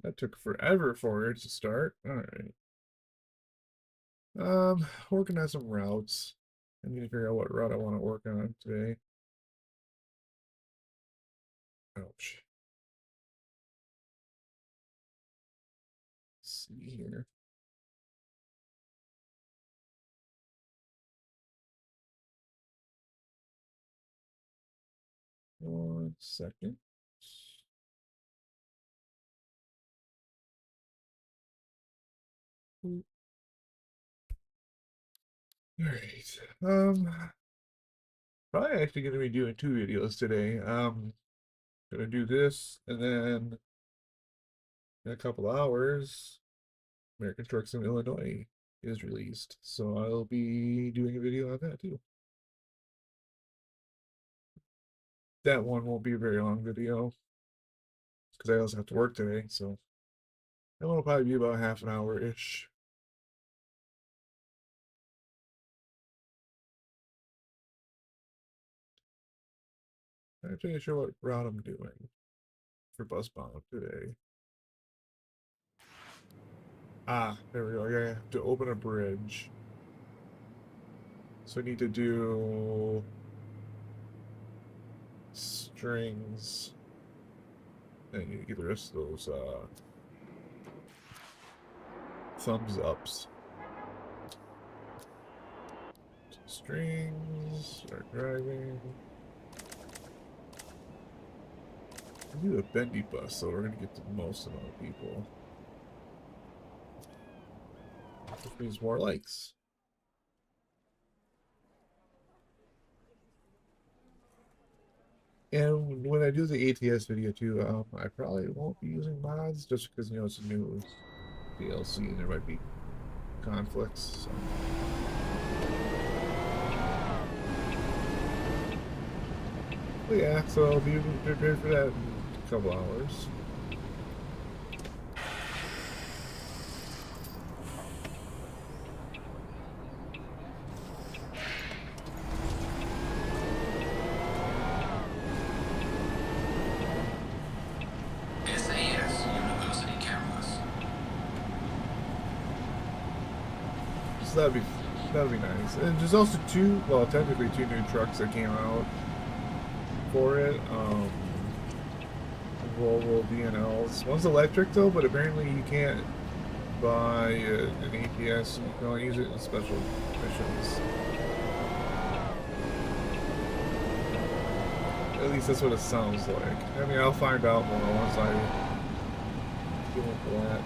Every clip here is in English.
That took forever for it to start. All right. Organize some routes. I need to figure out what route I want to work on today. Ouch. Let's see here. One second. All right. Probably actually going to be doing two videos today. Gonna do this, and then in a couple hours, American Truck Sim Illinois is released. So I'll be doing a video on that too. That one won't be a very long video because I also have to work today. So that one will probably be about half an hour ish. I'm not really sure what route I'm doing for bus bound today. Ah, there we go. I have to open a bridge. So I need to do strings. I need to get the rest of those thumbs ups. Strings, start driving. We do a bendy bus, so we're gonna get the most amount of people. Which means more likes. And when I do the ATS video too, I probably won't be using mods just because it's a new DLC and there might be conflicts. So. But yeah, so I'll be prepared for that in a couple hours. So that'd be nice. And there's also technically two new trucks that came out for it. Volvo VNLs. One's electric though, but apparently you can't buy an ATS. You can only use it in special missions. At least that's what it sounds like. I mean, I'll find out more once I get into that.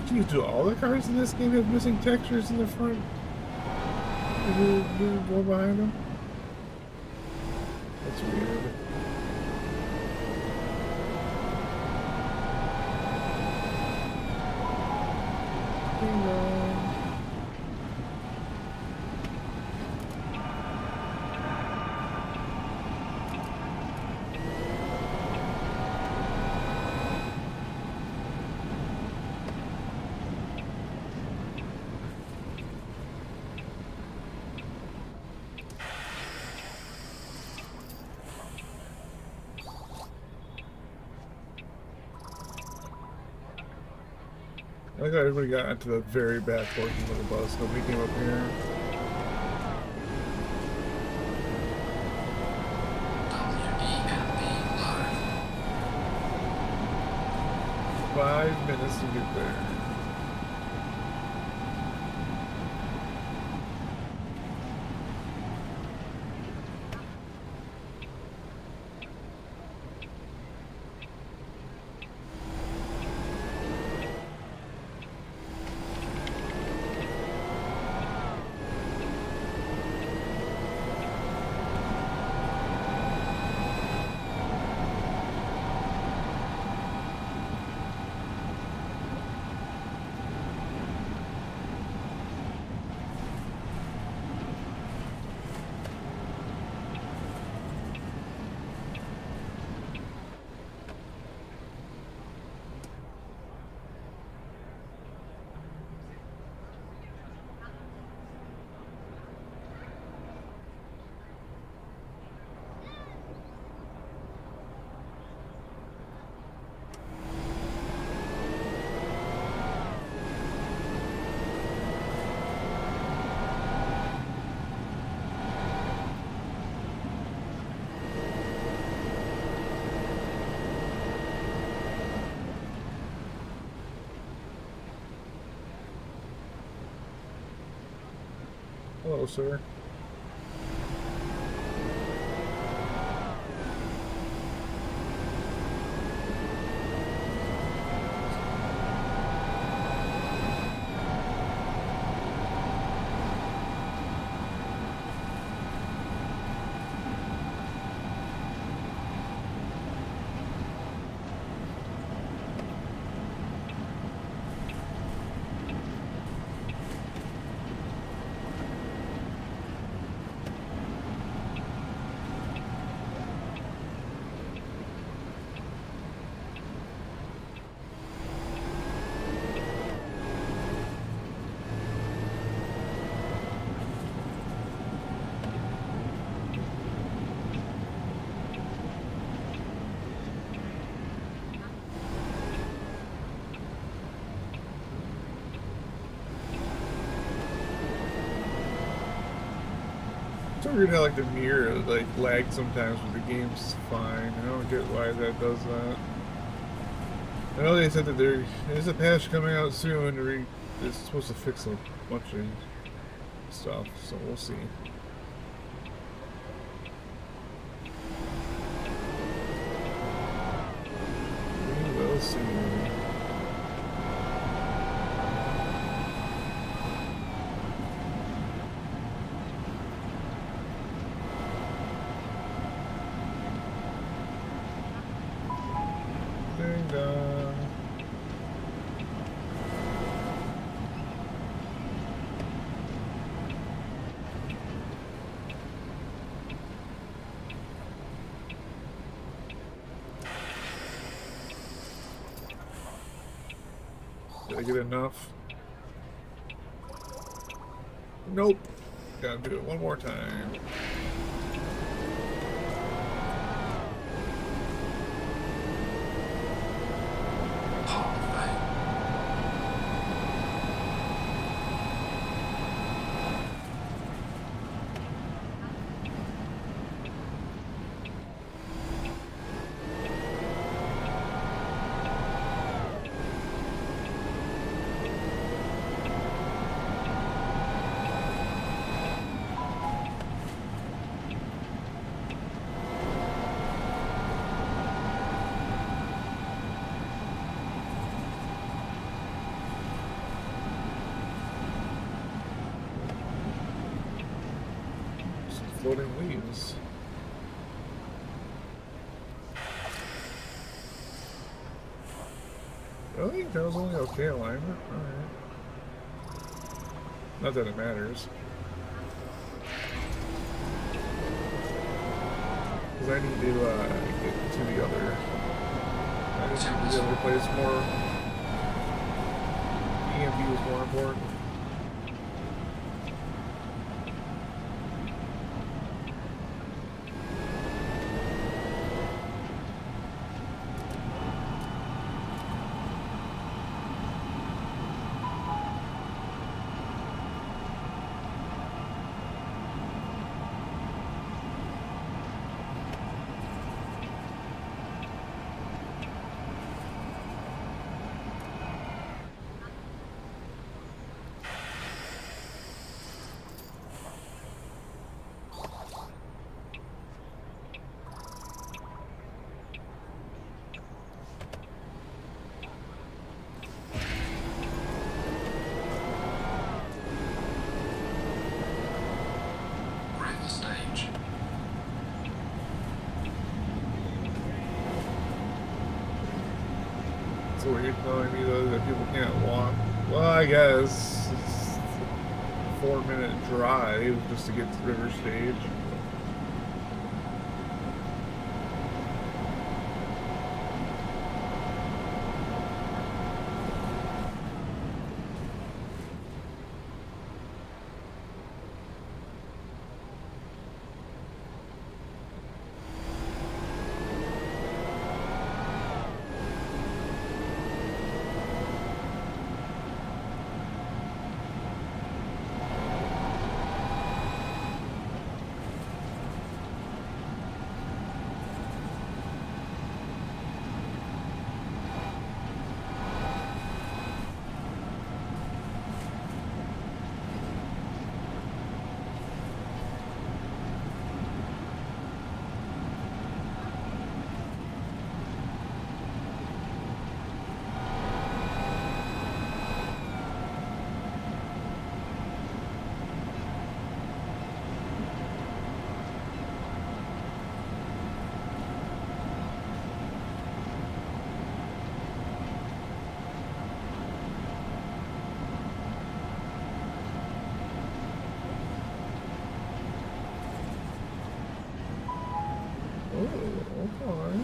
Geez, do all the cars in this game have missing textures in the front? Do go behind them? That's weird. Bingo. I thought everybody got into the very back portion of the bus. Nobody came up here. WEMB 5 minutes to get there. closer. It's weird how like the mirror like lags sometimes, but the game's fine. I don't get why that does that. I know they said that there is a patch coming out soon. It's supposed to fix a bunch of stuff, so we'll see. We will see. Ding dong. Did I get enough? Nope. Gotta do it one more time. Floating leaves. Really? That was only okay alignment? Alright. Not that it matters. Because I need to get to the other. I need to get to the other place more. EMB is more important. So what you're telling me though that people can't walk? Well, I guess it's a 4-minute drive just to get to River Stage. okay.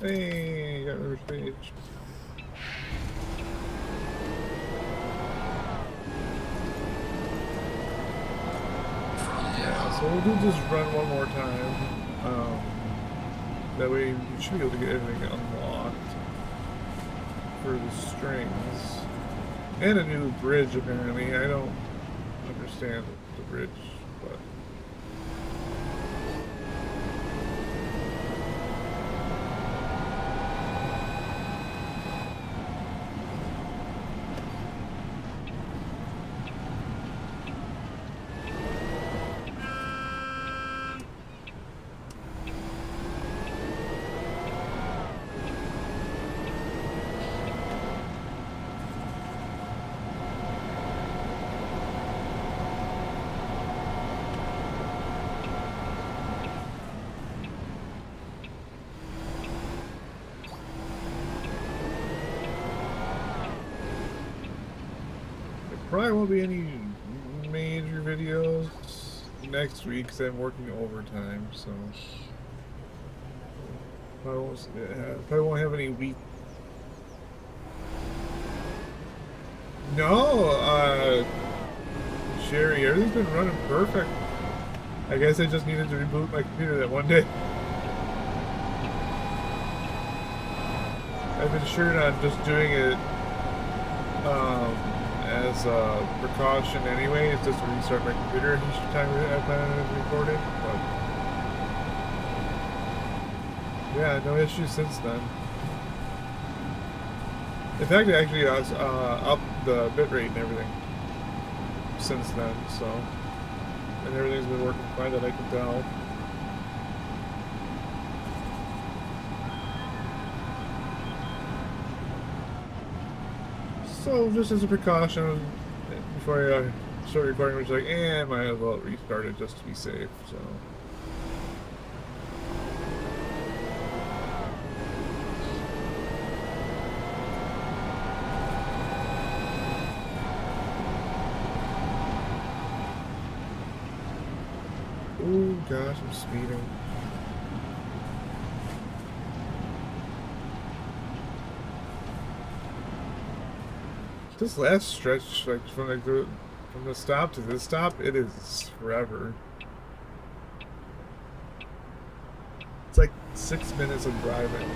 Hey, got another stage. Yeah, so we'll do this run one more time. That way you should be able to get everything unlocked for the strings. And a new bridge, apparently. I don't understand the bridge, but... Probably won't be any major videos next week because I'm working overtime, so probably won't have any week. No, Sherry, everything's been running perfect. I guess I just needed to reboot my computer that one day. I've been sure on just doing it as a precaution anyway. It's just to restart my computer each time I plan on recording. But yeah, no issues since then. In fact, I actually upped the bitrate and everything since then, so, and everything's been working fine that I can tell. So just as a precaution, before I start recording, I was like, might as well restart it just to be safe, so. Oh gosh, I'm speeding. This last stretch, like from the stop to this stop, it is forever. It's like 6 minutes of driving,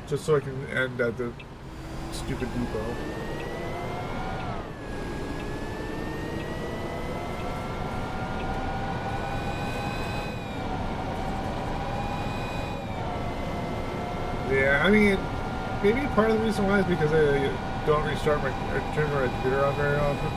just so I can end at the stupid depot. Yeah, I mean, maybe part of the reason why is because I don't restart or turn my computer off very often.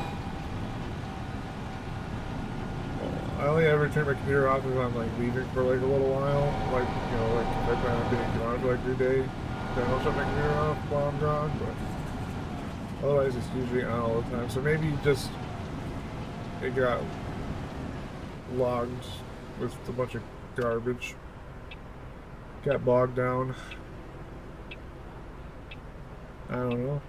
I only ever turn my computer off if I'm like leaving for like a little while, like, you know, like if I plan on being gone for like 3 days, then I'll shut my computer off while I'm gone, but otherwise it's usually on all the time. So maybe just it got logged with a bunch of garbage, got bogged down. I don't know.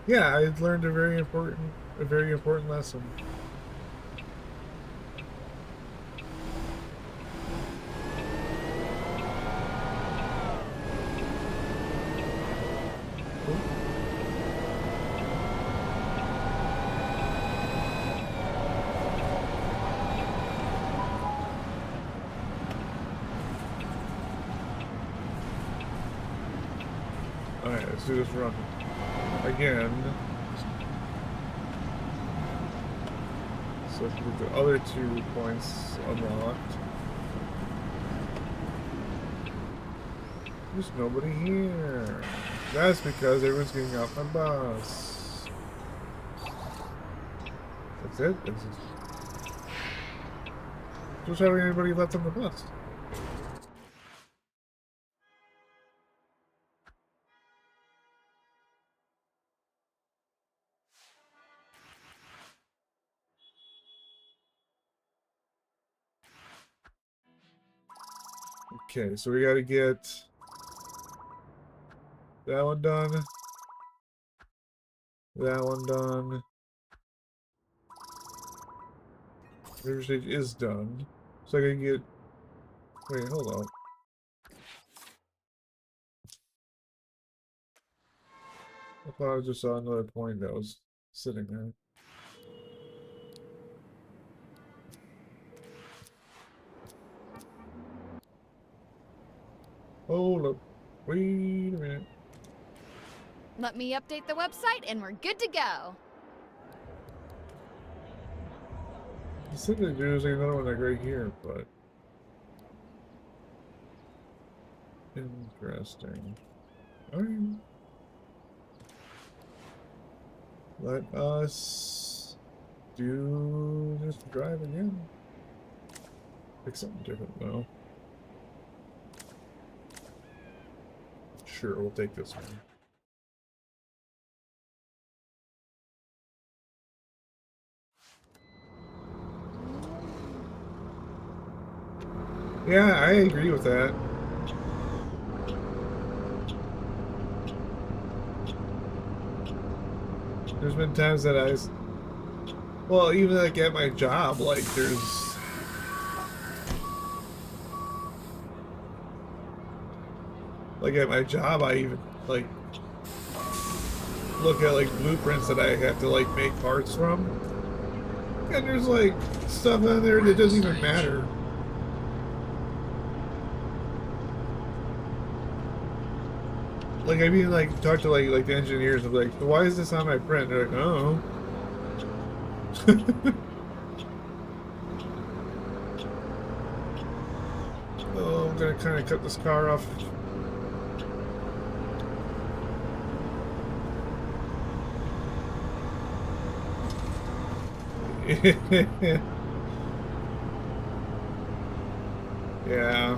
Yeah, I learned a very important lesson. Alright, let's do this run again. So with the other 2 points unlocked. There's nobody here. That's because everyone's getting off my bus. That's it? Just having anybody left on the bus. Okay, so we gotta get that one done. That one done. River stage is done. So I can get... Wait, hold on. I thought I just saw another point that was sitting there. Hold up. Wait a minute. Let me update the website and we're good to go. You said that there's another one like right here, but... Interesting. Alright. Let us do this drive again. Pick something different though. Sure, we'll take this one. Yeah, I agree with that. There's been times that well, even like at my job, like there's like at my job, I even like look at like blueprints that I have to like make parts from, and there's like stuff on there that doesn't even matter. Like I mean, like talk to like the engineers of like, why is this on my print? They're like, oh. Oh, I'm gonna kind of cut this car off. Yeah.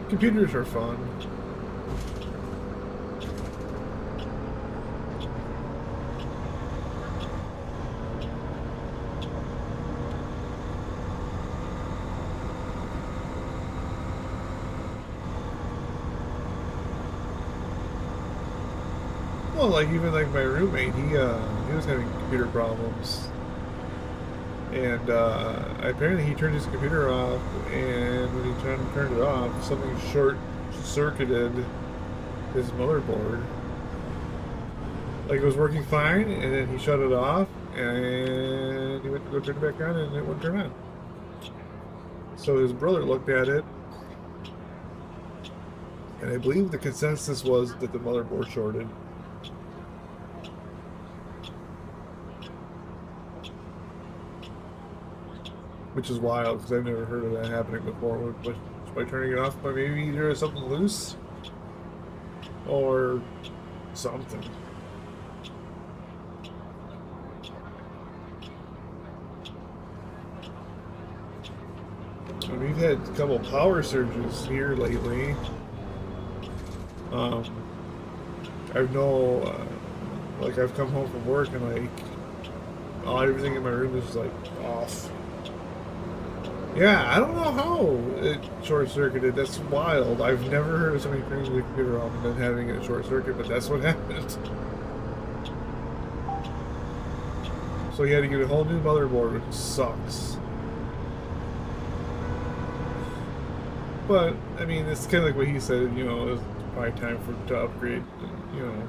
Computers are fun. Well, like even like my roommate, he was having computer problems. And apparently he turned his computer off, and when he turned it off, something short-circuited his motherboard. Like it was working fine, and then he shut it off, and he went to go turn it back on, and it wouldn't turn on. So his brother looked at it, and I believe the consensus was that the motherboard shorted. Which is wild, because I've never heard of that happening before. But by turning it off, but maybe either something loose or something. And we've had a couple power surges here lately. I've like I've come home from work and like everything in my room is like off. Yeah, I don't know how it short-circuited. That's wild. I've never heard of somebody turning the computer off and then having it short-circuit, but that's what happened. So he had to get a whole new motherboard, which sucks. But, I mean, it's kind of like what he said, you know, it's probably time to upgrade, you know,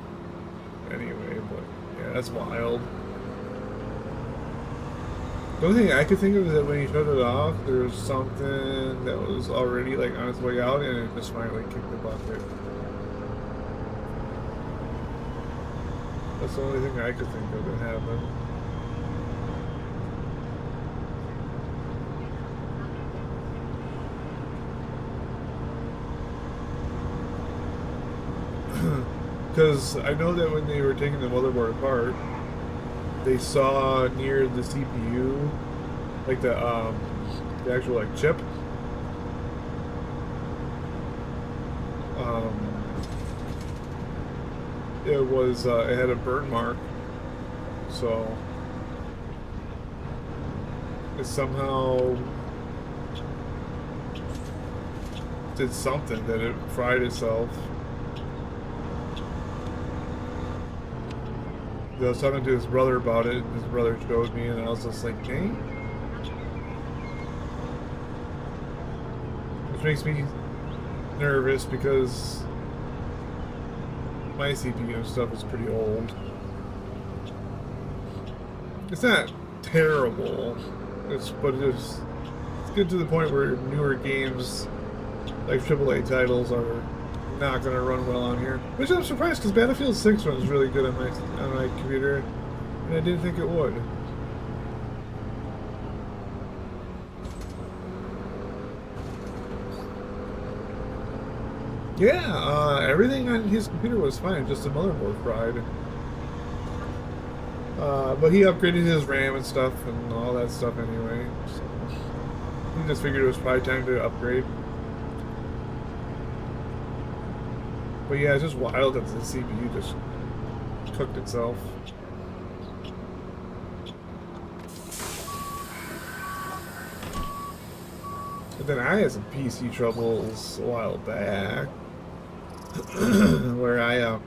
anyway, but yeah, that's wild. The only thing I could think of is that when he shut it off, there was something that was already like on its way out, and it just finally kicked the bucket. That's the only thing I could think of that happened. Because I know that when they were taking the motherboard apart, they saw near the CPU, like the actual like chip, it had a burn mark, so it somehow did something that it fried itself. I was talking to his brother about it, and his brother showed me, and I was just like, dang. Which makes me nervous because my CPU stuff is pretty old. It's not terrible, but it's good to the point where newer games like AAA titles are not going to run well on here. Which I'm surprised because Battlefield 6 runs really good on my computer, and I didn't think it would. Yeah, everything on his computer was fine, just the motherboard fried. But he upgraded his RAM and stuff and all that stuff anyway. So he just figured it was probably time to upgrade. But yeah, it's just wild that the CPU just cooked itself. But then I had some PC troubles a while back, where I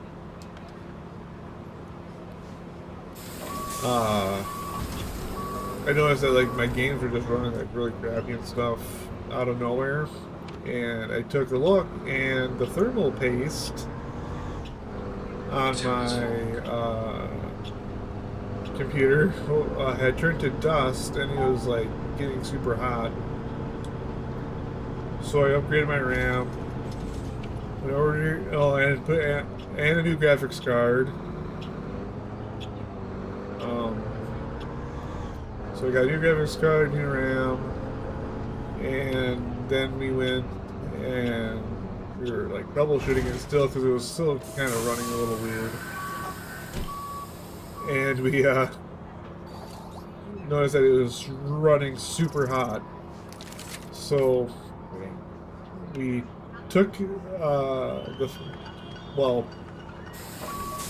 noticed that like my games were just running like really crappy and stuff out of nowhere, and I took a look, and the thermal paste on my computer had turned to dust, and it was like getting super hot. So I upgraded my RAM, went over to, and put and a new graphics card. So we got a new graphics card, new RAM, and then we went and we were like troubleshooting it still because it was still kind of running a little weird. And we noticed that it was running super hot. So we took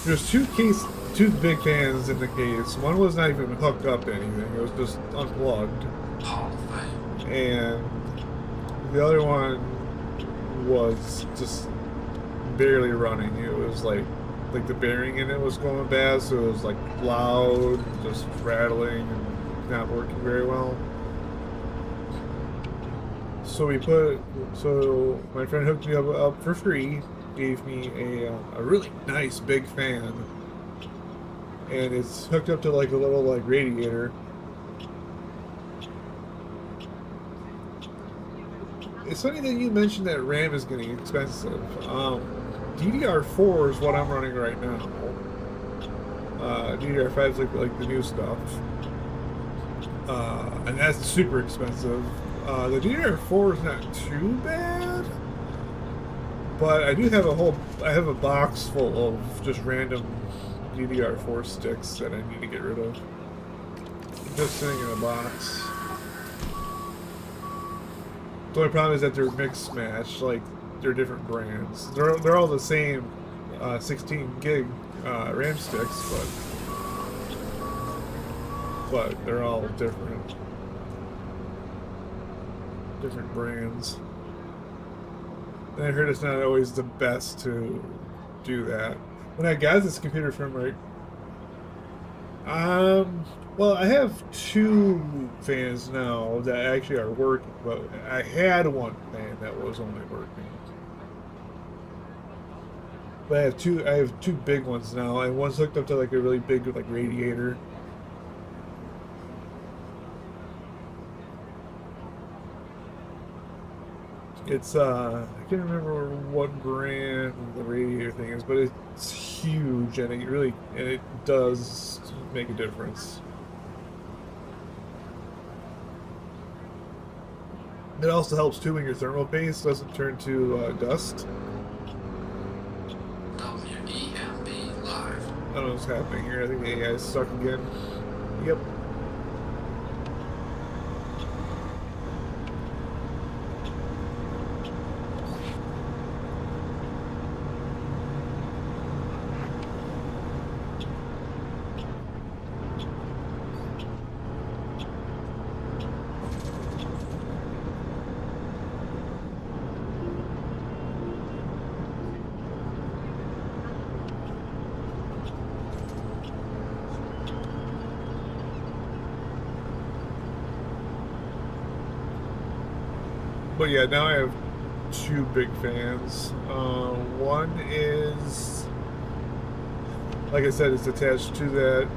there's two big fans in the case. One was not even hooked up to anything, it was just unplugged. And the other one was just barely running. It was like the bearing in it was going bad, so it was like loud, just rattling and not working very well. So my friend hooked me up for free, gave me a really nice big fan, and it's hooked up to like a little like radiator. It's funny that you mentioned that RAM is getting expensive. DDR4 is what I'm running right now. DDR5 is like the new stuff, and that's super expensive. The DDR4 is not too bad, but I do have I have a box full of just random DDR4 sticks that I need to get rid of. Just sitting in a box. The only problem is that they're mixed match, like they're different brands. They're all the same 16 gig RAM sticks, but they're all different brands. And I heard it's not always the best to do that. When I got this computer from well, I have two fans now that actually are working, but I had one fan that was only working. But I have two big ones now, and one's hooked up to like a really big like radiator. It's I can't remember what brand the radiator thing is, but it's huge, and it does make a difference. It also helps too when your thermal paste doesn't turn to dust. WEMB live. I don't know what's happening here. I think the AI is stuck again. Yep. But yeah, now I have two big fans. One is, like I said, it's attached to that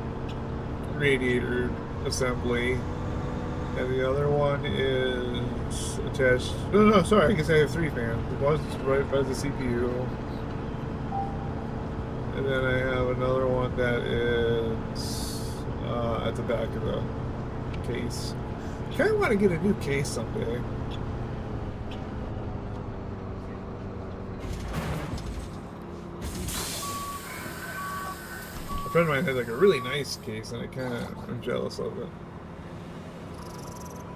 radiator assembly, and the other one is attached. No, sorry. I guess I have three fans. One's right by the CPU, and then I have another one that is at the back of the case. Kind of want to get a new case someday. A friend of mine had like a really nice case, and I'm jealous of it.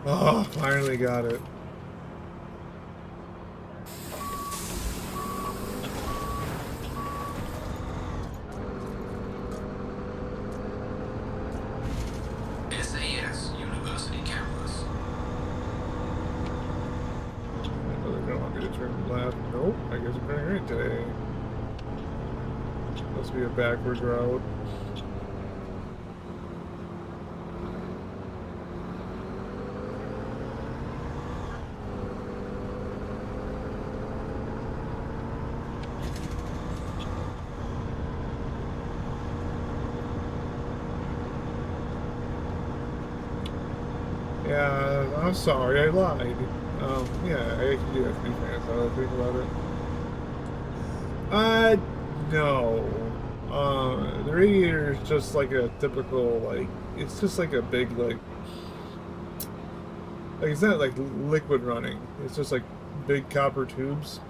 Oh, finally got it. SAS University Campus. Oh, they're gonna want me to turn left. Nope, I guess I'm turning right today. Must be a backward route. Yeah, I'm sorry, I lied. Yeah, I can do that 3 fans now that I think about it. No. The radiator is just like a typical, like, it's just like a big, like, it's not like liquid running. It's just like big copper tubes.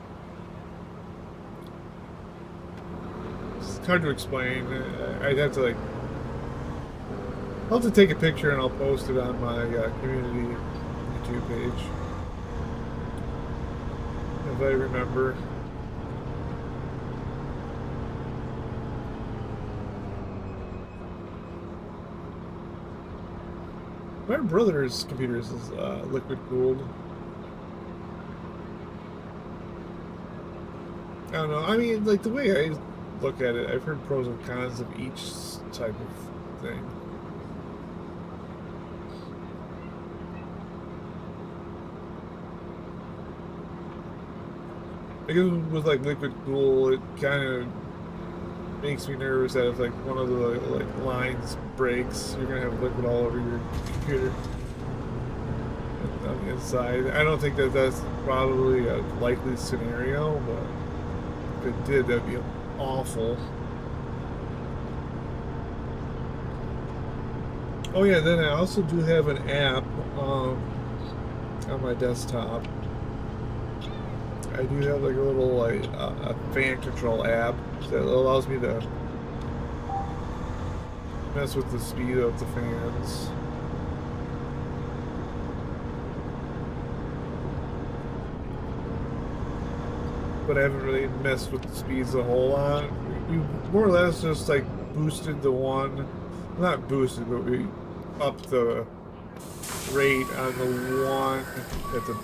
It's hard to explain. I'd have to, like, I'll have to take a picture and I'll post it on my community YouTube page. If I remember. My brother's computer is liquid cooled. I don't know. I mean, like, the way I look at it, I've heard pros and cons of each type of thing. Because with like liquid cool, it kind of makes me nervous that if like one of the like lines breaks, you're gonna have liquid all over your computer on the inside. I don't think that that's probably a likely scenario, but if it did, that'd be awful. Oh yeah, then I also do have an app on my desktop. I do have like a little like a fan control app that allows me to mess with the speed of the fans. But I haven't really messed with the speeds a whole lot. We more or less just like boosted the one, not boosted, but we upped the rate on the one at the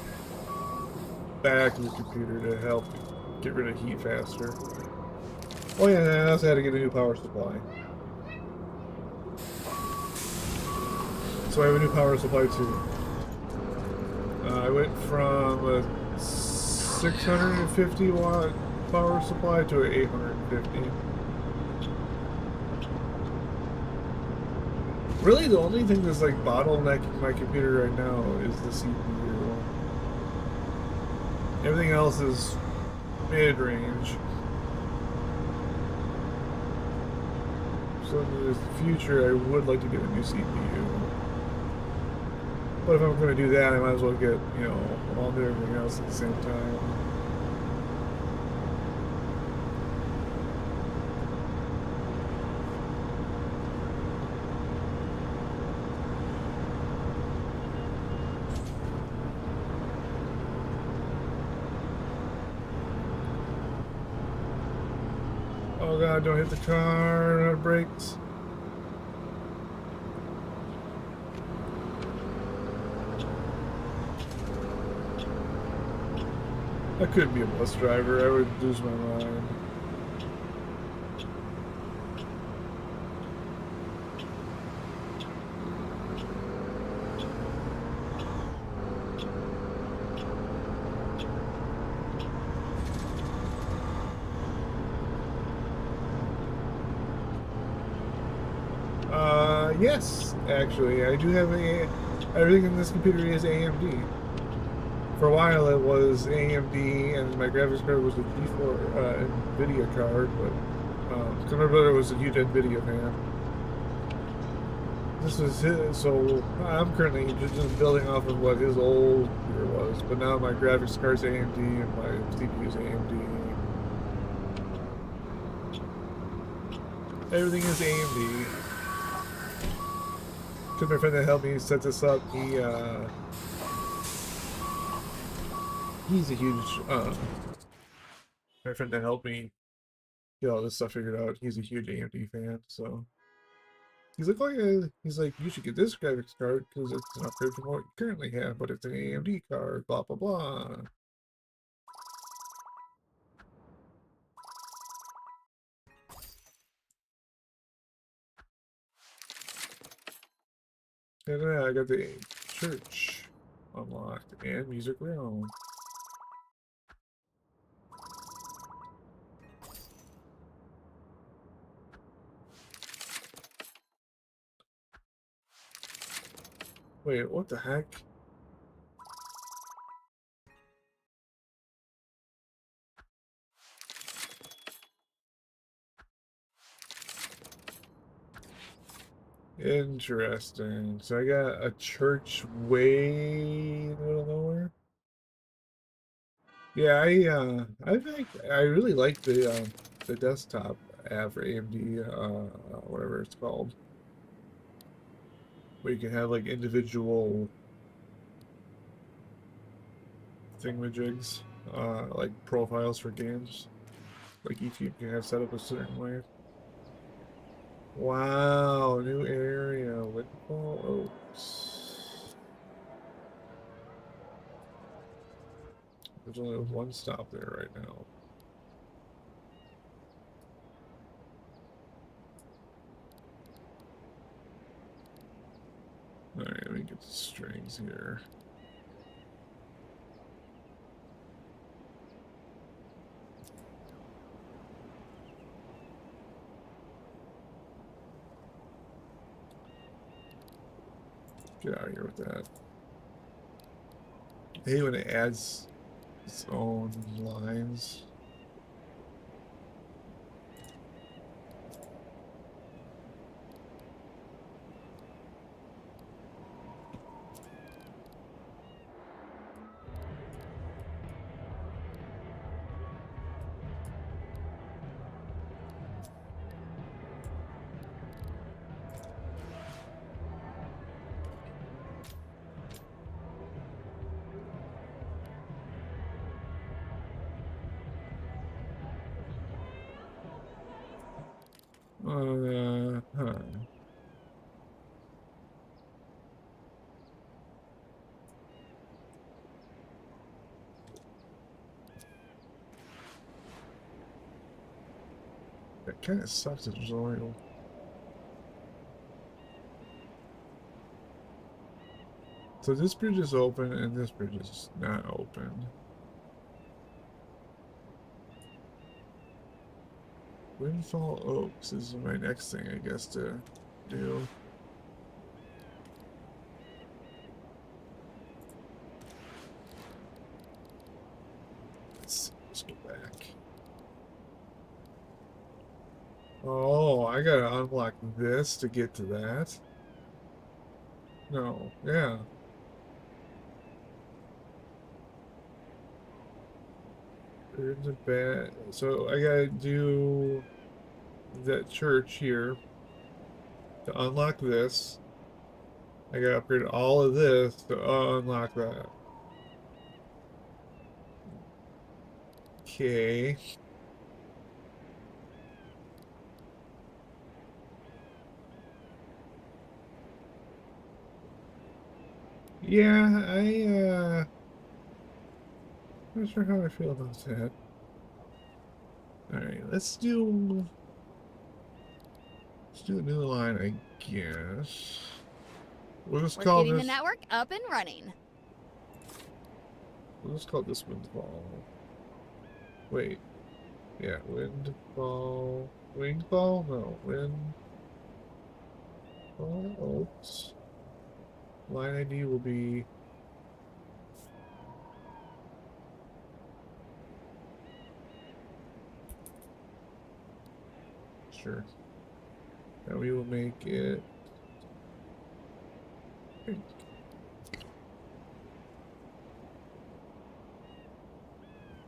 back of the computer to help get rid of heat faster. Oh yeah, and I also had to get a new power supply. So I have a new power supply too. I went from a 650 watt power supply to an 850. Really, the only thing that's like bottlenecking my computer right now is the CPU. Everything else is mid-range. So in the future, I would like to get a new CPU. But if I'm going to do that, I might as well get, you know, I'll do everything else at the same time. Oh god, don't hit the car, no brakes. I could be a bus driver, I would lose my mind. Yes, actually, I do have everything in this computer is AMD. For a while it was AMD, and my graphics card was a G4 NVIDIA card, but cause my brother was a huge NVIDIA fan. This was his, so I'm currently just building off of what his old computer was, but now my graphics card's AMD and my CPU is AMD. Everything is AMD. Cause my friend that helped me set this up, he's a huge my friend that helped me get all this stuff figured out, he's a huge AMD fan, so he's like, oh yeah, he's like, you should get this graphics card because it's an upgrade from what you currently have, but it's an AMD card, blah blah blah. And then I got the church unlocked and music realm. Wait, what the heck? Interesting. So I got a church way in the middle of nowhere. Yeah, I really like the desktop app for AMD, whatever it's called, where you can have like individual thingamajigs, like profiles for games. Like each you can have set up a certain way. Wow, new area, Windfall Oaks. There's only one stop there right now. Alright, let me get the strings here. Get out of here with that. I hate when it adds its own lines. Huh. That kind of sucks. It's only. So this bridge is open and this bridge is not open. Windfall Oaks is my next thing, I guess, to do. Let's go back. Oh, I gotta unlock this to get to that. No, yeah. There's a bad. So I gotta do that church here to unlock this. I gotta upgrade all of this to unlock that. Okay. Yeah, not sure how I feel about that. Alright, let's do a new line, I guess. We'll just We're call getting the this network up and running. we'll just call this Windfall. Wait. Yeah, Windfall. Windfall? No, Alt. Line ID will be sure. Now we will make it pink.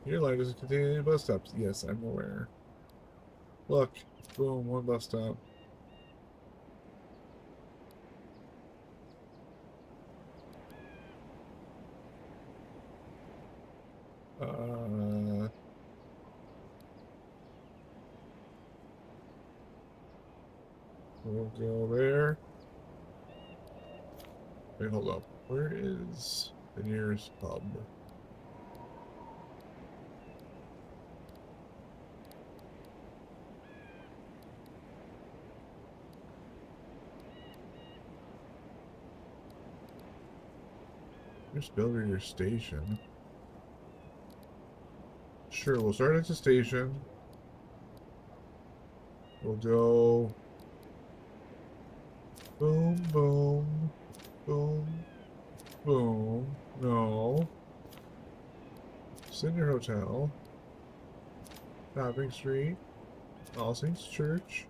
Your line doesn't contain any bus stops. Yes, I'm aware. Look, boom, one bus stop. We'll go there. Wait, hold up. Where is the nearest pub? Here's Belvedere Station. Sure, we'll start at the station. We'll go boom, boom, boom, boom. No. Cinder Hotel. Shopping Street. All Saints Church.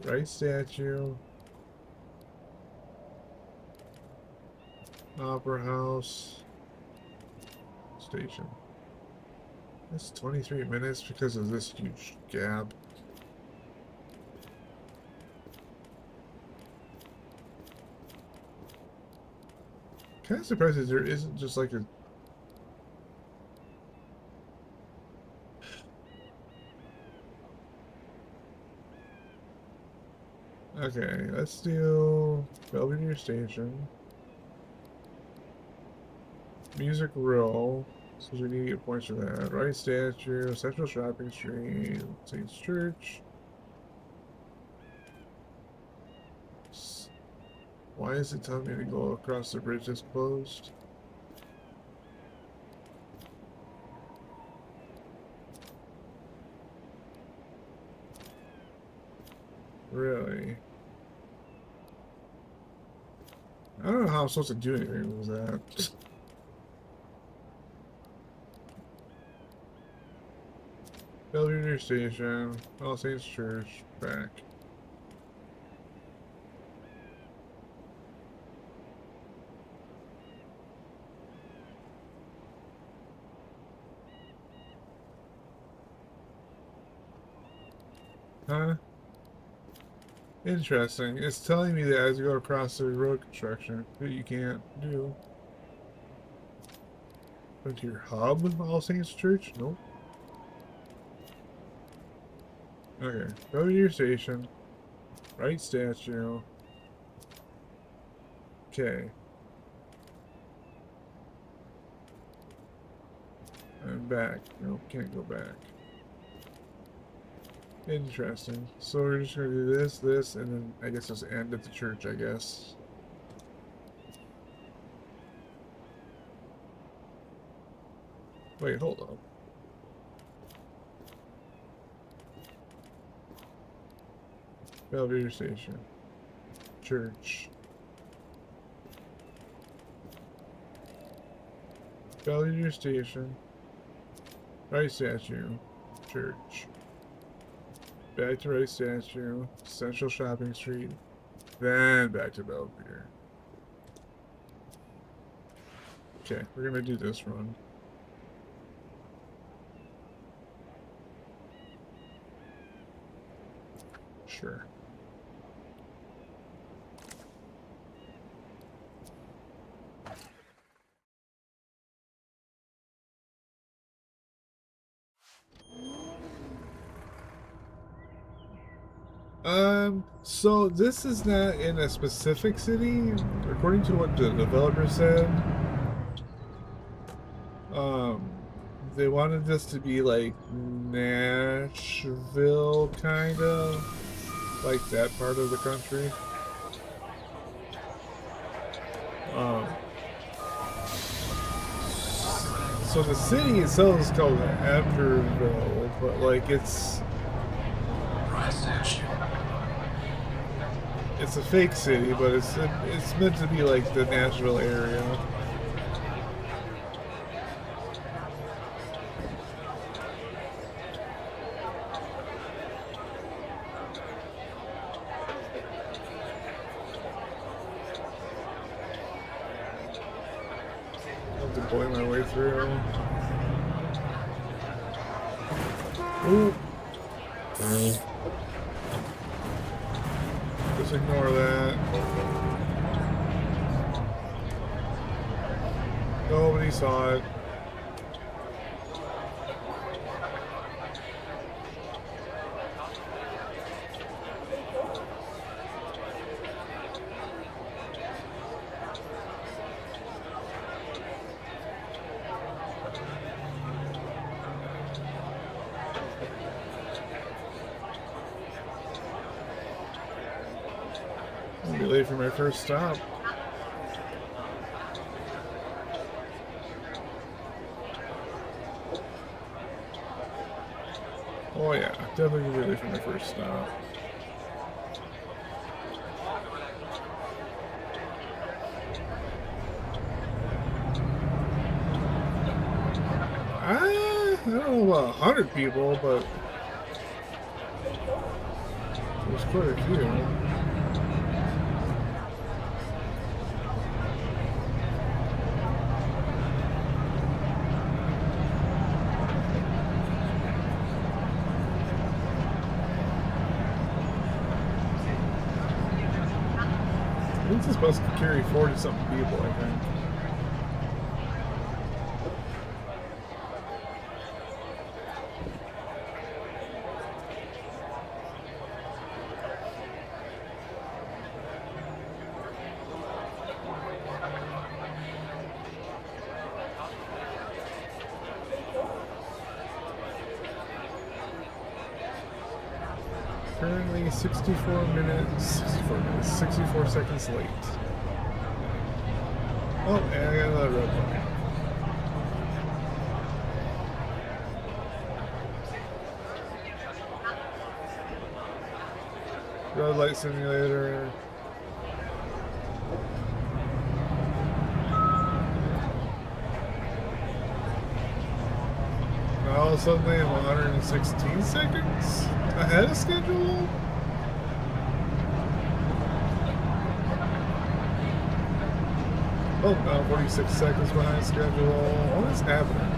Right statue. Opera House. Station. That's 23 minutes because of this huge gap. Kind of surprised that there isn't just like a... Okay, let's do Belvedere Station. Music Row. So we need to get points for that. Right statue, Central Shopping Street, Saints Church. Why is it telling me to go across the bridge that's closed? Really? I don't know how I'm supposed to do anything with that. Belvedere Station, All Saints Church, back. Huh? Interesting. It's telling me that as you go across the road construction that you can't do. Go to your hub, All Saints Church? Nope. Okay, go to your station. Right statue. Okay. I'm back. Nope, can't go back. Interesting. So we're just gonna do this, this, and then I guess just end at the church, I guess. Wait, hold on. Belvedere Station. Church. Belvedere Station. Right statue. Church. Back to Right statue. Central Shopping Street. Then back to Belvedere. Okay, we're gonna do this run. Sure. So this is not in a specific city, according to what the developer said. They wanted this to be like Nashville, kind of, like that part of the country. So the city itself is called Everville, but like it's... Right statue. It's a fake city, but it's meant to be like the Nashville area. I'll deploy my way through. Ooh. Just ignore that. Nobody saw it. I'll be late for my first stop. Oh yeah, definitely gonna be late for my first stop. I don't know about 100 people, but there's quite a few. I think this bus can carry 40-something people, I think. Currently 64 minutes, 64 seconds late. Oh, and I got another red line. Red light simulator. Now suddenly I'm 116 seconds ahead of schedule. Oh, now 46 seconds behind schedule. What is happening?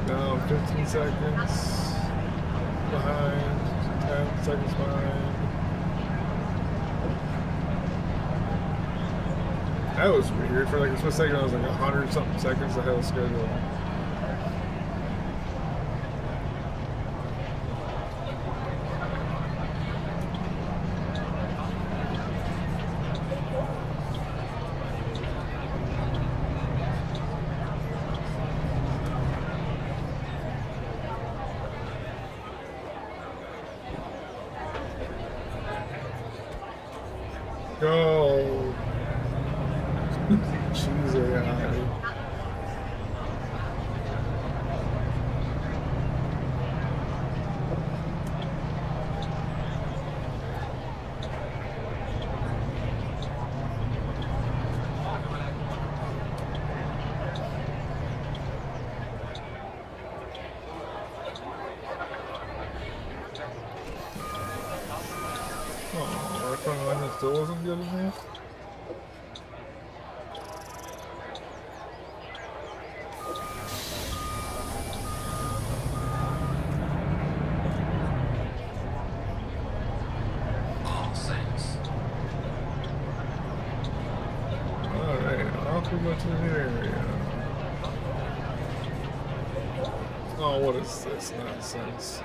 Now 15 seconds behind, 10 seconds behind. That was weird. For like a split second, I was like 100-something seconds ahead of schedule. Go! Jeez, AI. Oh, our front line still wasn't good enough. All saints. Alright, off we go to the new area. Oh, what is this nonsense?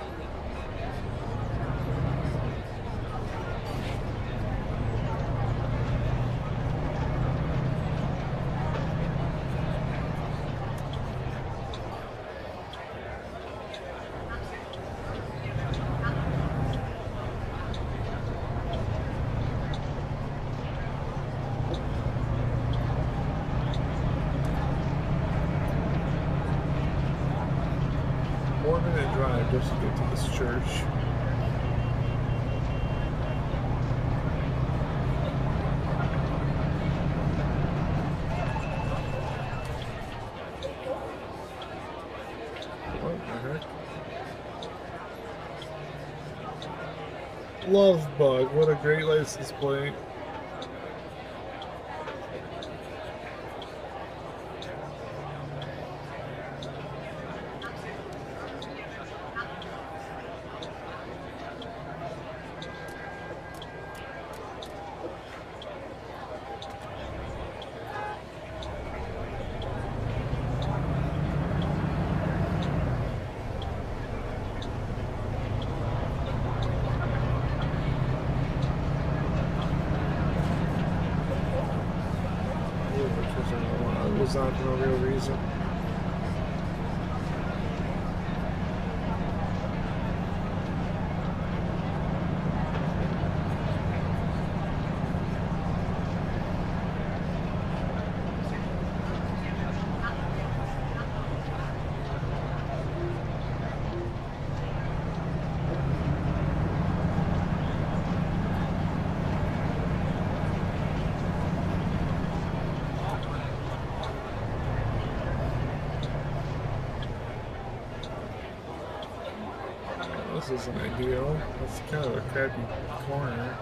4-minute drive just to get to this church. What the heck? Love Bug, what a great license plate. Was not for no real reason. This isn't ideal. It's kind of a crappy corner.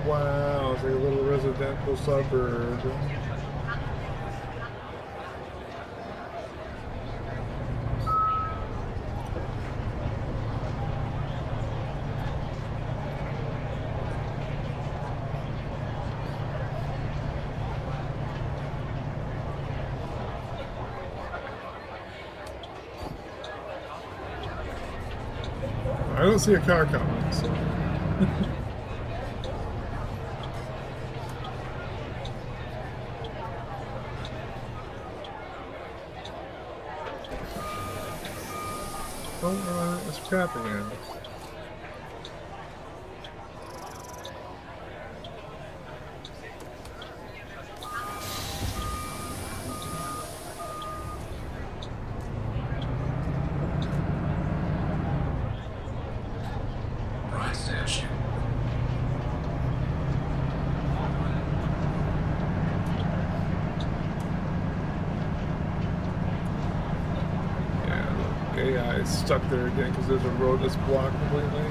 Wow, it's like a little residential suburb. I don't see a car coming, so. Oh, it's crap again. Right statue. Yeah, the AI is stuck there again because there's a road that's blocked completely.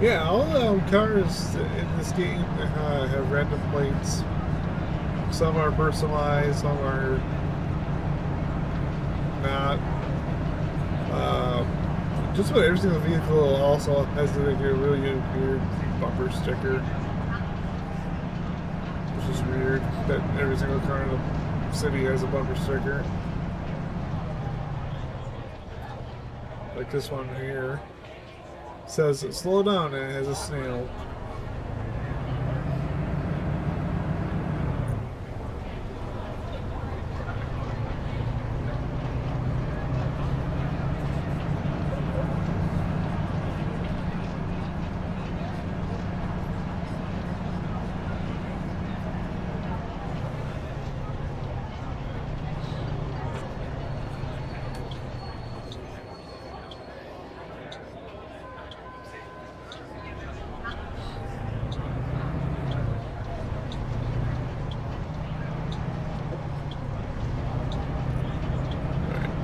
Yeah, all the cars in this game have random plates. Some are personalized, some are not. Just about every single vehicle also has like a really weird bumper sticker, which is weird that every single car in the city has a bumper sticker. Like this one here says slow down, and it has a snail.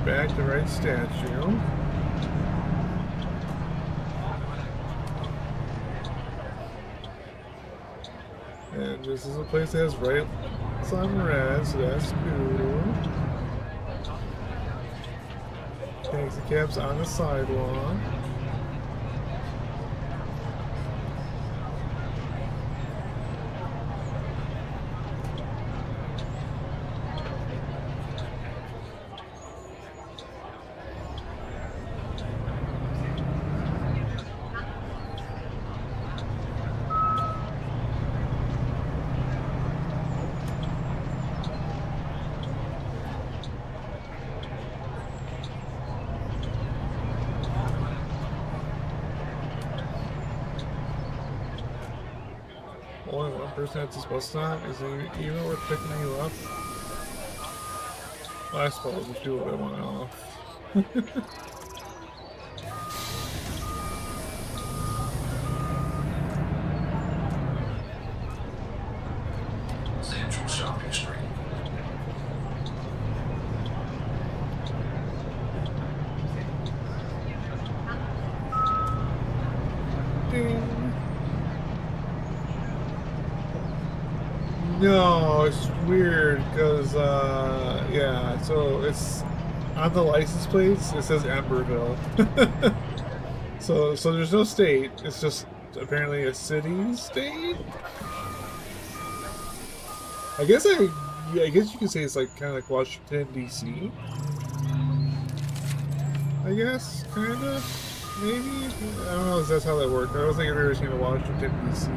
Back to right statue. And this is a place that has right on red, so that's cool. Taxi cabs on the sidewalk. person at this bus stop? Is it even worth picking you up? Well, I suppose if you would have went off. Central Shopping Street. Ding. No, it's weird because yeah, so it's on the license plates. It says Emberville. so there's no state. It's just apparently a city state. I guess I guess you could say it's like kind of like Washington D.C. I guess kind of maybe. I don't know if that's how that worked. I don't think I've ever seen a Washington D.C.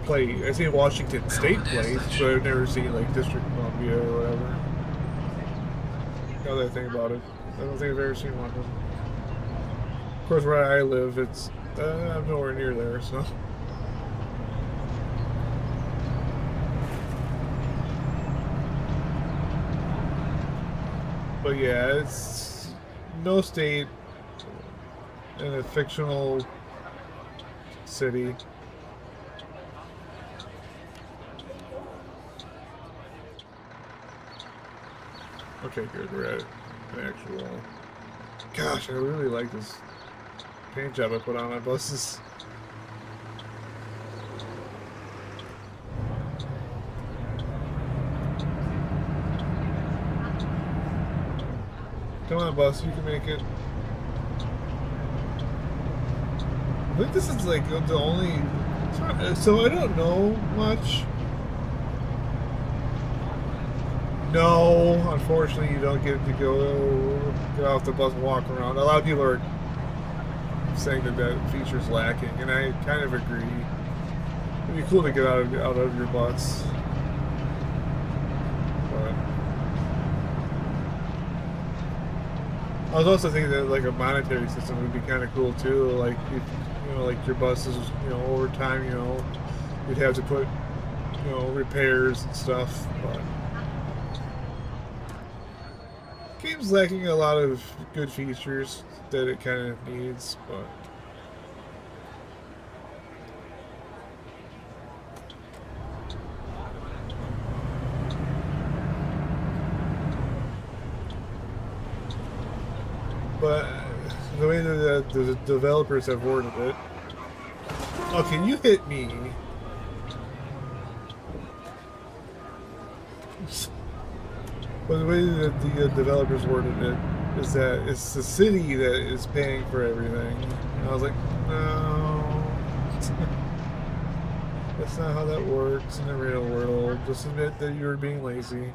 plate. I've seen Washington State plates, but I've never seen like District of Columbia or whatever. Now that I think about it, I don't think I've ever seen one of them. Of course, where I live, it's I'm nowhere near there, so. But yeah, it's no state in a fictional city. Okay, good. We're at an actual. Gosh, I really like this paint job I put on my buses. Come on, bus, you can make it. I think this is like the only. So I don't know much. No, unfortunately, you don't get to get off the bus and walk around. A lot of people are saying that that feature's lacking, and I kind of agree. It'd be cool to get out of your bus. But I was also thinking that like a monetary system would be kind of cool too. Like if like your buses, over time, you'd have to put, repairs and stuff. But game's lacking a lot of good features that it kind of needs, but. But the way that the developers have worded it. Oh, can you hit me? But the way that the developers worded it is that it's the city that is paying for everything. And I was like, no. That's not how that works in the real world. Just admit that you were being lazy.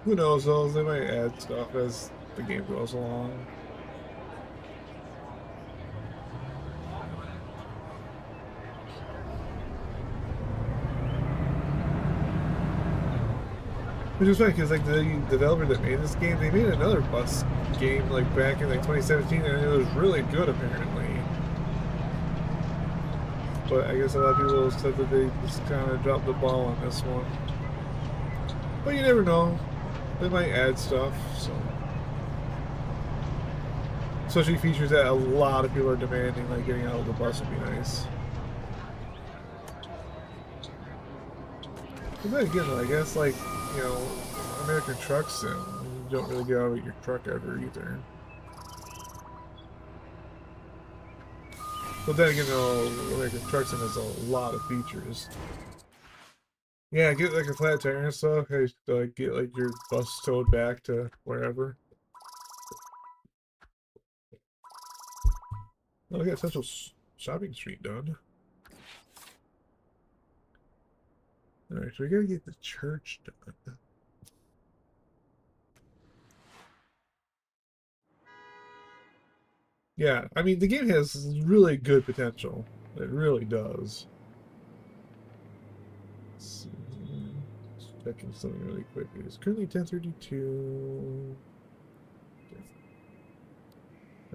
Who knows though, they might add stuff as the game goes along. Which is funny because like the developer that made this game, they made another bus game like back in like 2017 and it was really good apparently. But I guess a lot of people said that they just kind of dropped the ball on this one. But you never know. They might add stuff, so. Especially features that a lot of people are demanding, like getting out of the bus would be nice. But then again, I guess like, American Truck Sim, you don't really get out of your truck ever either. But then again, American Truck Sim has a lot of features. Yeah, get like a flat tire and stuff. Hey, like get like your bus towed back to wherever. Oh, we got Central Shopping Street done. Alright, so we gotta get the church done. Yeah, I mean the game has really good potential. It really does. Checking something really quick. It's currently 10:32.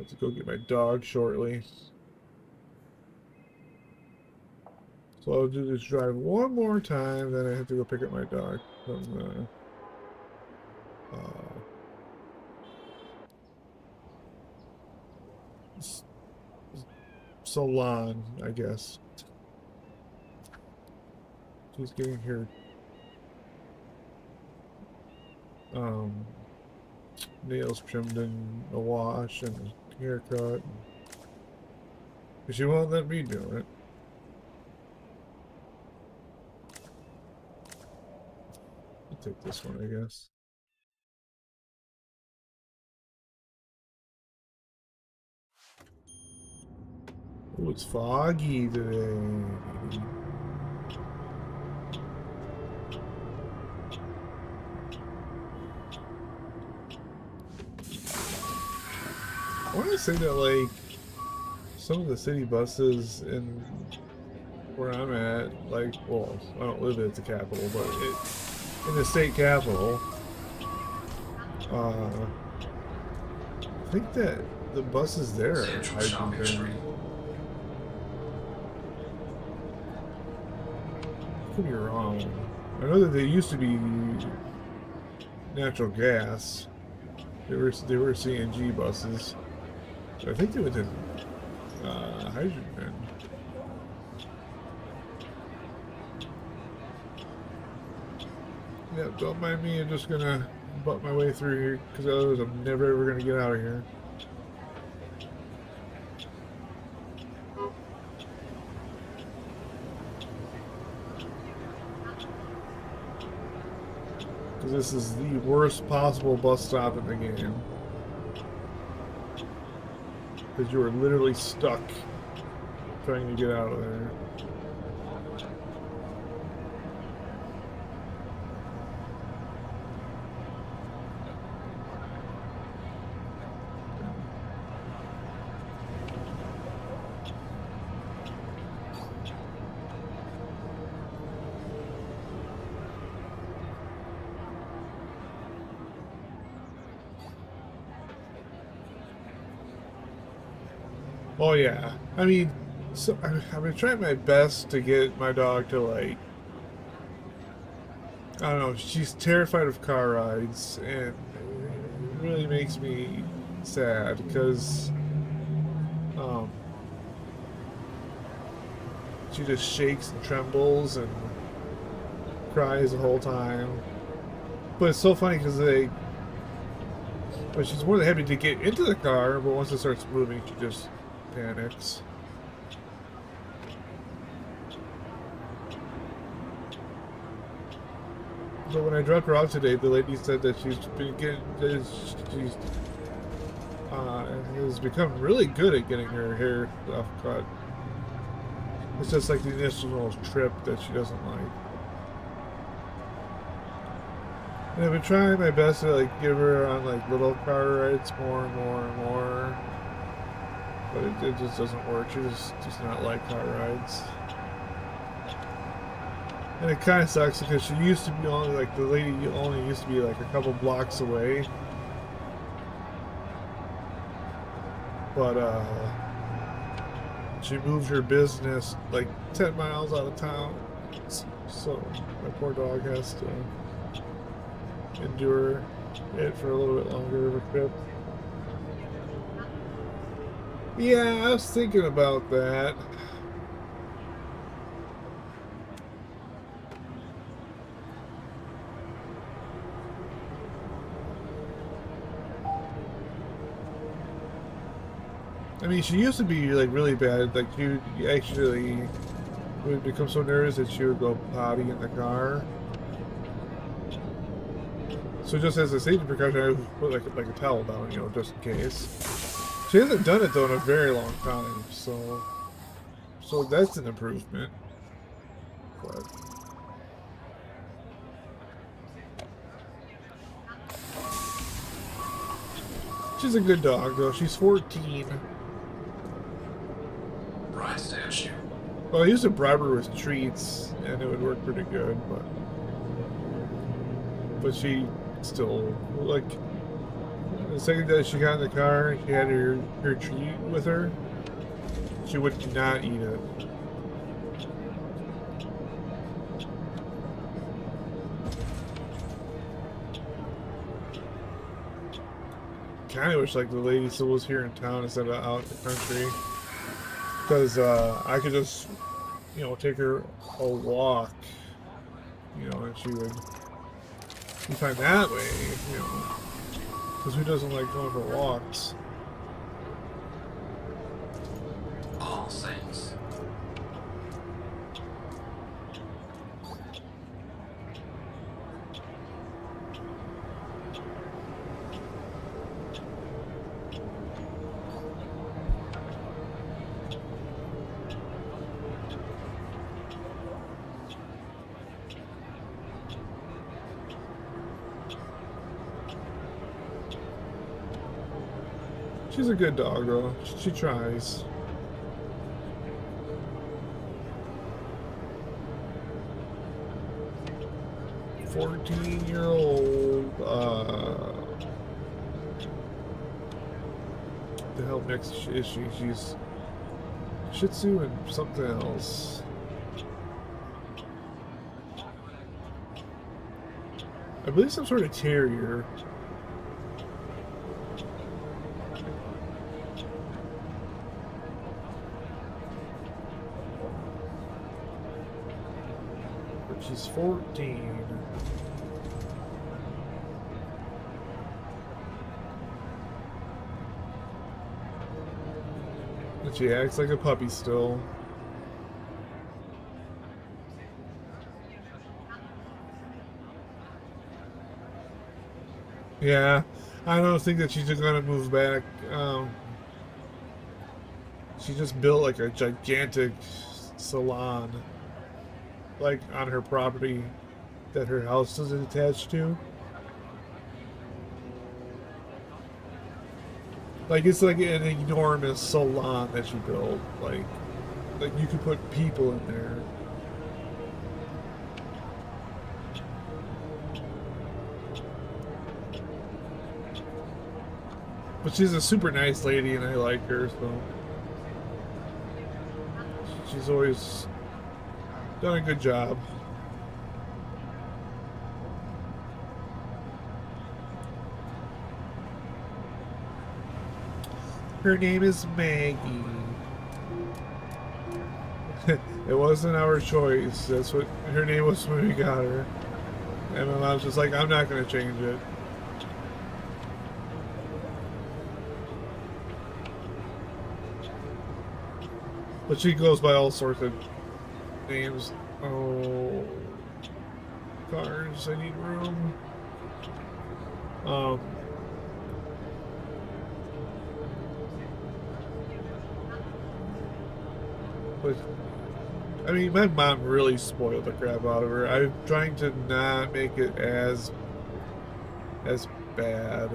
have to go get my dog shortly. So I'll do this drive one more time, then I have to go pick up my dog from the salon, I guess. She's getting her nails trimmed and a wash and a haircut. But she won't let me do it. I'll take this one, I guess. Oh, it's foggy today. I want to say that, like, some of the city buses in where I'm at, like, well, I don't live at the capital, but in the state capital, I think that the buses there are Central Shopping Street. I could be wrong. I know that they used to be natural gas. They were CNG buses. So I think they went to hydrogen. Yeah, don't mind me. I'm just gonna butt my way through here because otherwise I'm never ever gonna get out of here. Because this is the worst possible bus stop in the game. Because you are literally stuck trying to get out of there. Oh yeah, I mean, so I've been trying my best to get my dog to, like, I don't know, she's terrified of car rides, and it really makes me sad because she just shakes and trembles and cries the whole time. But it's so funny because but she's more than happy to get into the car, but once it starts moving, she just panics. So when I dropped her off today, the lady said that she's has become really good at getting her hair stuff cut. It's just like the initial trip that she doesn't like. And I've been trying my best to, like, give her on, like, little car rides more and more and more. But it just doesn't work. She just does not like car rides. And it kind of sucks because she used to be only, like, the lady only used to be, like, a couple blocks away. But, she moved her business, like, 10 miles out of town. So, my poor dog has to endure it for a little bit longer of a trip. Yeah, I was thinking about that. I mean, she used to be, like, really bad. Like, she actually would become so nervous that she would go potty in the car. So just as a safety precaution, I would put, like a towel down, you know, just in case. She hasn't done it, though, in a very long time, so that's an improvement. But she's a good dog, though. She's 14. Bride statue. Well, I used to bribe her with treats, and it would work pretty good, but she still, like, The second day she got in the car, she had her treat with her. She would not eat it. Kind of wish like the lady still was here in town instead of out in the country, because I could just, you know, take her a walk, you know, and she would be fine that way, you know, because who doesn't like going for walks? All Saints. She's a good dog, though. She tries. "14-year-old, the hell next is she? She's Shih Tzu and something else. I believe some sort of terrier. But she's 14. And she acts like a puppy still. Yeah, I don't think that she's gonna move back. She just built like a gigantic salon, like on her property that her house is attached to. Like it's like an enormous salon that she built. Like you could put people in there. But she's a super nice lady, and I like her, so she's always done a good job. Her name is Maggie. It wasn't our choice. That's what her name was when we got her. And my mom's just like, I'm not going to change it. But she goes by all sorts of names. Oh, cars, I need room. But I mean, my mom really spoiled the crap out of her. I'm trying to not make it as bad.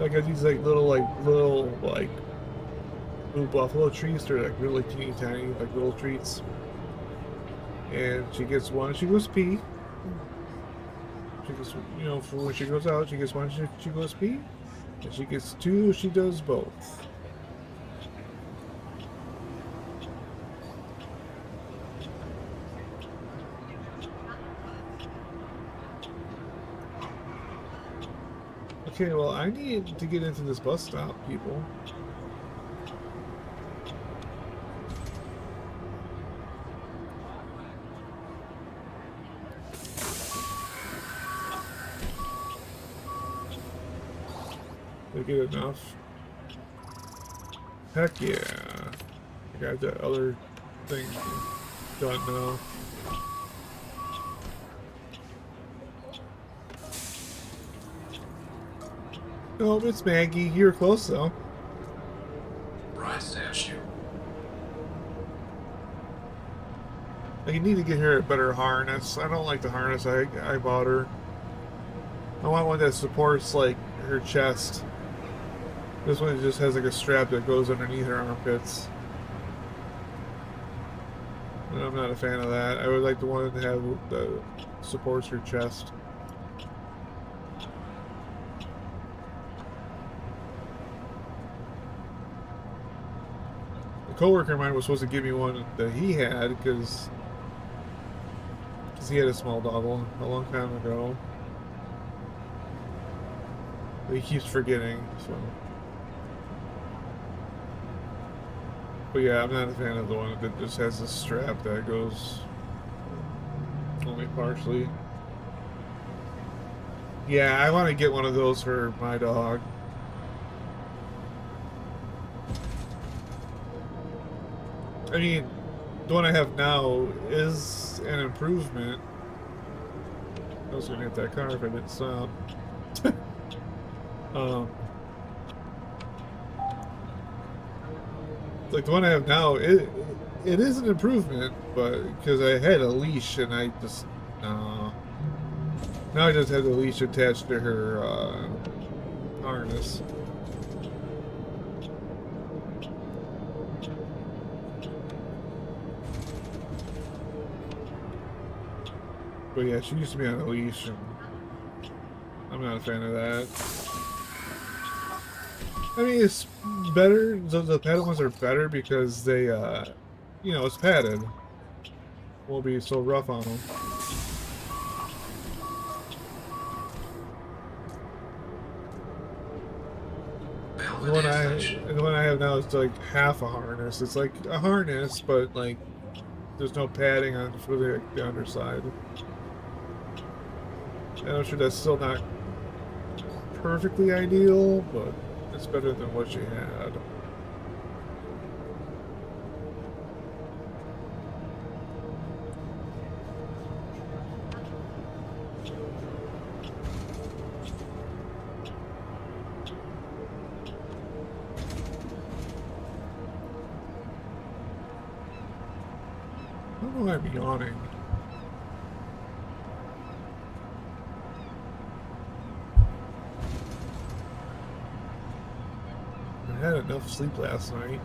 I got these little blue buffalo treats. They're like really teeny tiny, like little treats. And she gets one. She goes pee. She gets, you know, for when she goes out, she gets one. She goes pee. And she gets two. She does both. Okay, well, I need to get into this bus stop, people. Did I get enough? Heck yeah. I got that other thing done now. Oh, it's Maggie. You're close, though. Bride statue. You need to get her a better harness. I don't like the harness I bought her. I want one that supports, like, her chest. This one just has, like, a strap that goes underneath her armpits. I'm not a fan of that. I would like the one that have the supports your chest. A coworker of mine was supposed to give me one that he had because he had a small dog a long time ago. But he keeps forgetting, so. But yeah, I'm not a fan of the one that just has a strap that goes only partially. Yeah, I want to get one of those for my dog. I mean, the one I have now is an improvement. I was gonna hit that car if I didn't stop. um, like the one I have now, it is an improvement, but because I had a leash and I just now I just have the leash attached to her harness. But yeah, she used to be on a leash, and I'm not a fan of that. I mean, it's better. The padded ones are better because they, you know, it's padded. Won't be so rough on them. Belvedere Station. The one I have now is like half a harness. It's like a harness, but like there's no padding on for the underside. And I'm sure that's still not perfectly ideal, but it's better than what she had. I don't know why I'm yawning. I had enough sleep last night.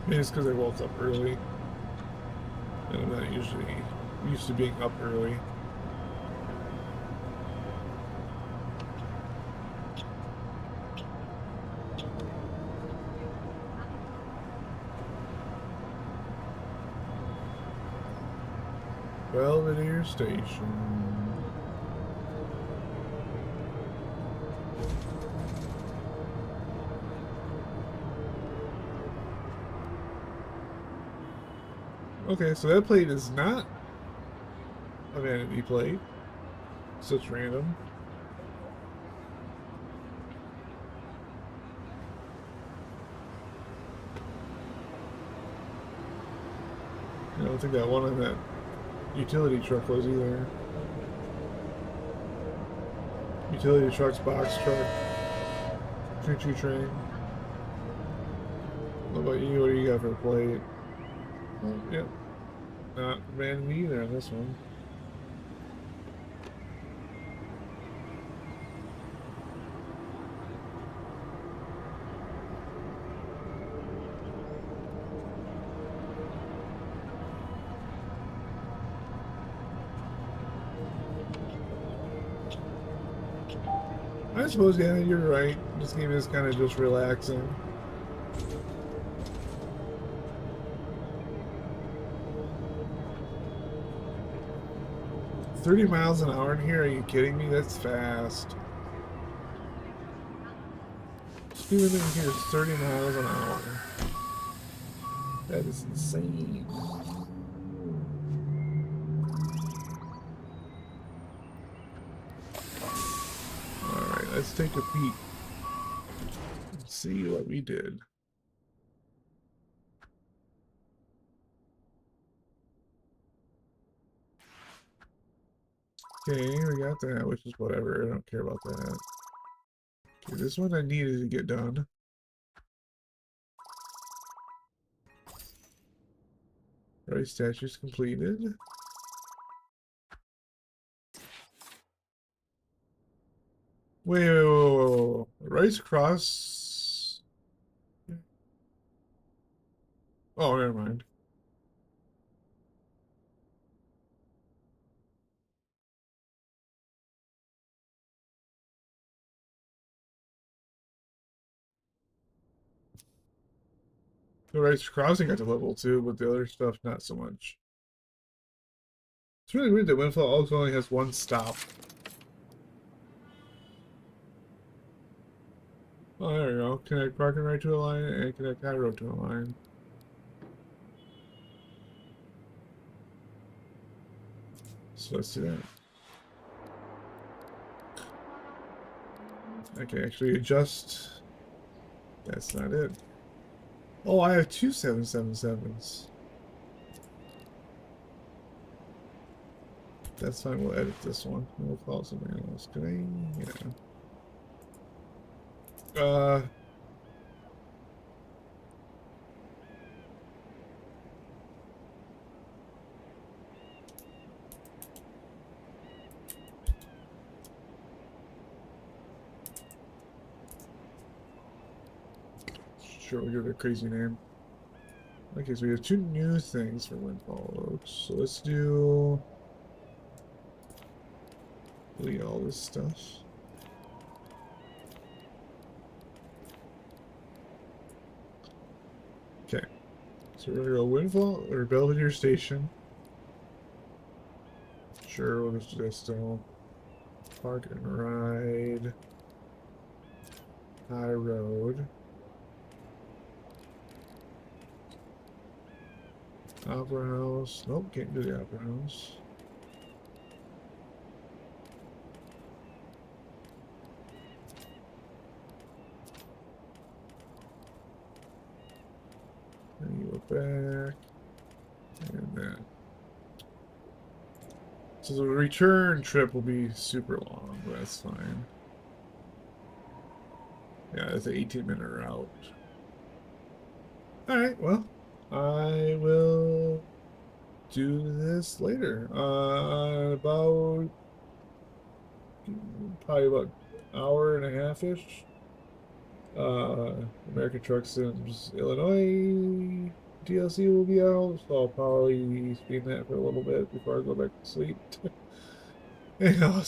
Maybe it's because I woke up early. And I'm not usually used to being up early. Belvedere Station. Okay, so that plate is not a vanity plate. So it's random. I don't think that one on that utility truck was either. Utility trucks, box truck, choo-choo train. What about you? What do you got for a plate? Oh, yep. Not random either on this one. I suppose, yeah, you're right. This game is kind of just relaxing. $30 miles an hour in here? Are you kidding me? That's fast. Speed limit in here is 30 miles an hour. That is insane. Alright, let's take a peek and see what we did. Okay, we got that, which is whatever. I don't care about that. Okay, this one I needed to get done. Rice statues completed. Wait. Rice cross Oh, never mind. The Rice Crossing got to level 2, but the other stuff not so much. It's really weird that Windfall also only has one stop. Oh, there we go. Connect Park and Ride to a line and connect High Road to a line. So let's do that. I can actually adjust. That's not it. Oh, I have two 777s. That's fine, we'll edit this one. We'll call it something else. Can I? Yeah. Sure, we'll give it a crazy name. Okay, so we have two new things for Windfall Oaks. So let's do... delete all this stuff. Okay. So we're gonna go Windfall or Belvedere Station. Sure, we'll just do this still. Park and Ride. High Road. Opera House. Nope, can't do the Opera House. And you go back. And then. So the return trip will be super long, but that's fine. Yeah, it's an 18-minute route. Alright, well, I will do this later. About probably about hour and a half-ish. American Truck Sims Illinois DLC will be out, so I'll probably stream that for a little bit before I go back to sleep. And I'll